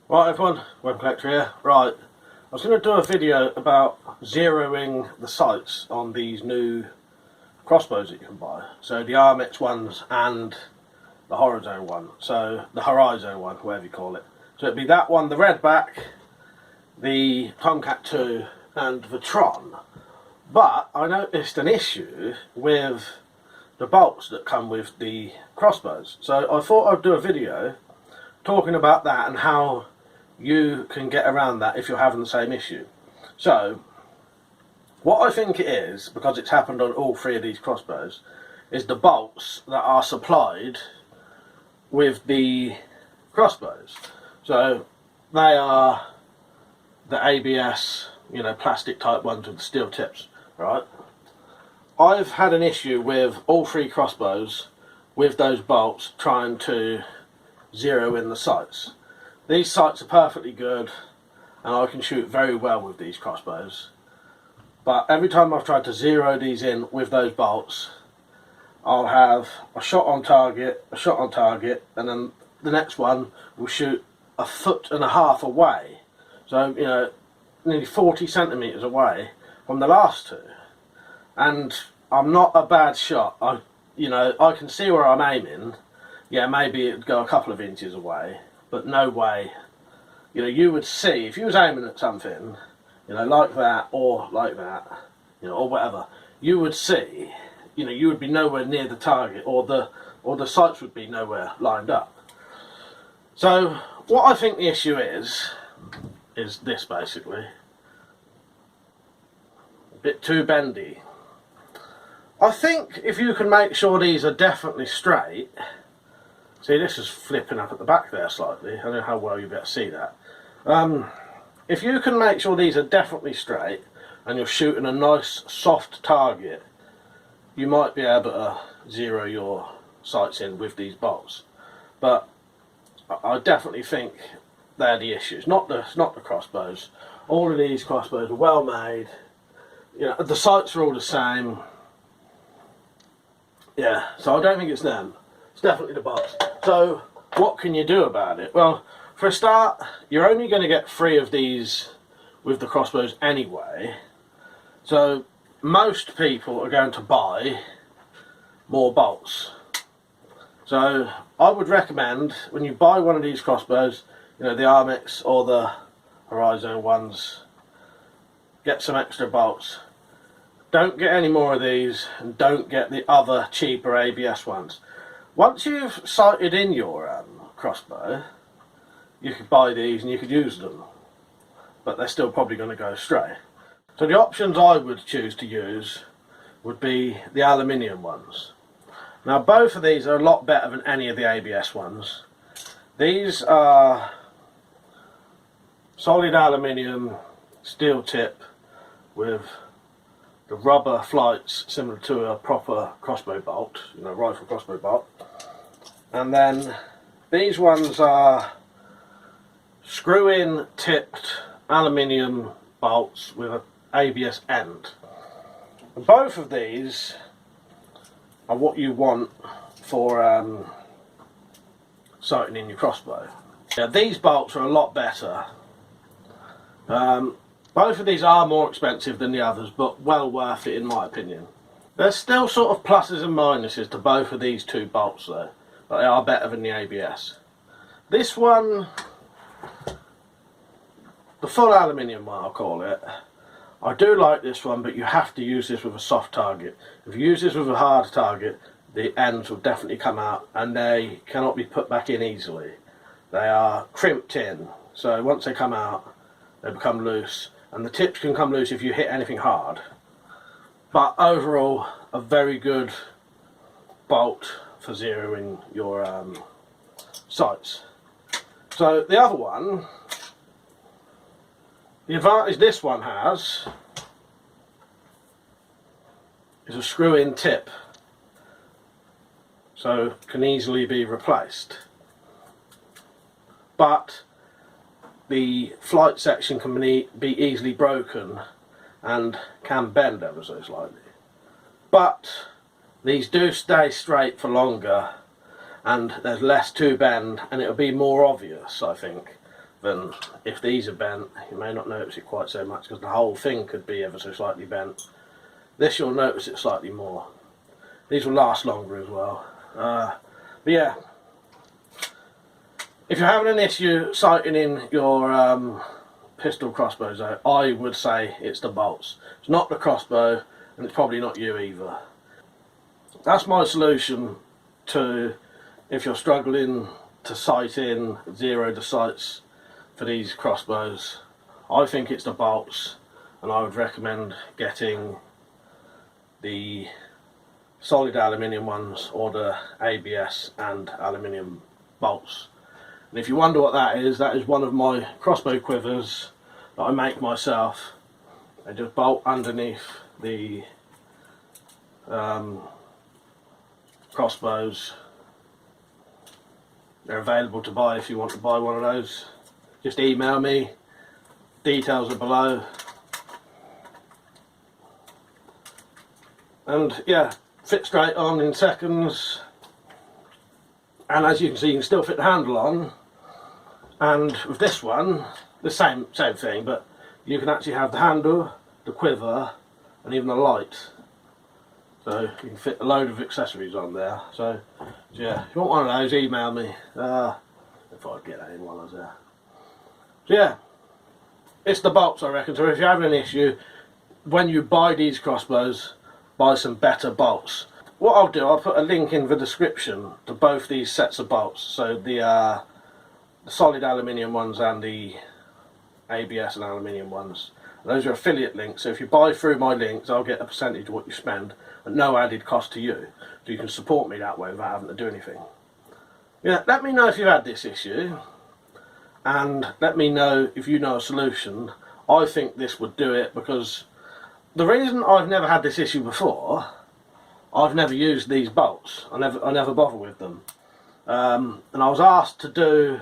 Right everyone, WeaponCollector here. Right, I was going to do a video about zeroing the sights on these new crossbows that you can buy. So the Armix ones and the Horizon one. So the Horizon one, whatever you call it. So it'd be that one, the Redback, the Tomcat 2 and the Tron. But I noticed an issue with the bolts that come with the crossbows. So I thought I'd do a video talking about that and how you can get around that if you're having the same issue. So what I think it is, because it's happened on all three of these crossbows, is the bolts that are supplied with the crossbows. So they are the ABS, plastic type ones with the steel tips, right? I've had an issue with all three crossbows with those bolts trying to zero in the sights. These sights are perfectly good and I can shoot very well with these crossbows, but every time I've tried to zero these in with those bolts, I'll have a shot on target, and then the next one will shoot 1.5 feet away, so nearly 40 centimeters away from the last two. And I'm not a bad shot. I can see where I'm aiming. Yeah, maybe it'd go a couple of inches away, but no way. You would see, if you was aiming at something, like that, or like that, or whatever, you would see, you would be nowhere near the target, or the sights would be nowhere lined up. So, what I think the issue is this basically. A bit too bendy. I think if you can make sure these are definitely straight. See, this is flipping up at the back there slightly. I don't know how well you'll be able to see that. If you can make sure these are definitely straight and you're shooting a nice soft target, you might be able to zero your sights in with these bolts. But I definitely think they're the issues, not the crossbows. All of these crossbows are well made. The sights are all the same. Yeah, so I don't think it's them. It's definitely the bolts. So what can you do about it? Well, for a start, you're only going to get 3 of these with the crossbows anyway. So most people are going to buy more bolts. So I would recommend, when you buy one of these crossbows, the Armix or the Horizon ones, get some extra bolts. Don't get any more of these, and don't get the other cheaper ABS ones. Once you've sighted in your crossbow, you could buy these and you could use them, but they're still probably going to go astray. So the options I would choose to use would be the aluminium ones. Now both of these are a lot better than any of the ABS ones. These are solid aluminium steel tip with the rubber flights similar to a proper crossbow bolt, rifle crossbow bolt. And then these ones are screw-in tipped aluminium bolts with an ABS end. And both of these are what you want for sighting in your crossbow. Yeah, these bolts are a lot better. Both of these are more expensive than the others, but well worth it in my opinion. There's still sort of pluses and minuses to both of these two bolts though, but they are better than the ABS. This one, the full aluminium one I'll call it, I do like this one, but you have to use this with a soft target. If you use this with a hard target, the ends will definitely come out and they cannot be put back in easily. They are crimped in, so once they come out, they become loose. And the tips can come loose if you hit anything hard. But overall, a very good bolt for zeroing your sights. So the other one, the advantage this one has is a screw-in tip. So can easily be replaced. But the flight section can be easily broken and can bend ever so slightly. But these do stay straight for longer and there's less to bend and it'll be more obvious, I think, then if these are bent, you may not notice it quite so much because the whole thing could be ever so slightly bent. This you'll notice it slightly more. These will last longer as well. But yeah, if you're having an issue sighting in your pistol crossbows out, I would say it's the bolts. It's not the crossbow, and it's probably not you either. That's my solution to if you're struggling to sight in, zero the sights for these crossbows. I think it's the bolts, and I would recommend getting the solid aluminium ones or the ABS and aluminium bolts. And if you wonder what that is one of my crossbow quivers that I make myself. They just bolt underneath the crossbows. They're available to buy if you want to buy one of those. Just email me, details are below. And yeah, fit straight on in seconds. And as you can see, you can still fit the handle on. And with this one, the same thing, but you can actually have the handle, the quiver, and even a light. So you can fit a load of accessories on there. So yeah, if you want one of those, email me. If I'd get that in while I was there. So yeah, it's the bolts, I reckon. So if you're having an issue, when you buy these crossbows, buy some better bolts. What I'll do, I'll put a link in the description to both these sets of bolts. So the solid aluminium ones and the ABS and aluminium ones. Those are affiliate links, so if you buy through my links, I'll get a percentage of what you spend at no added cost to you. So you can support me that way without having to do anything. Yeah, let me know if you've had this issue, and let me know if you know a solution. I think this would do it, because the reason I've never had this issue before, I've never used these bolts. I never bother with them. And I was asked to do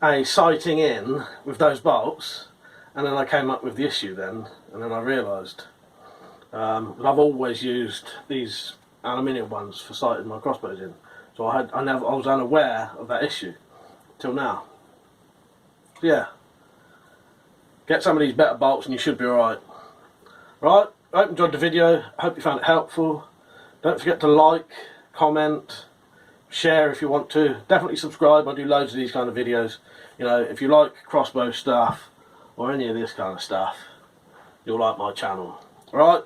a sighting in with those bolts, and then I came up with the issue then, and then I realised that I've always used these aluminium ones for sighting my crossbows in, so I was unaware of that issue till now. So yeah, get some of these better bolts and you should be alright. Right, I hope you enjoyed the video, I hope you found it helpful. Don't forget to like, comment, share if you want to. Definitely subscribe, I do loads of these kind of videos. You know, if you like crossbow stuff or any of this kind of stuff, you'll like my channel. Alright,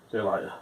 see you later.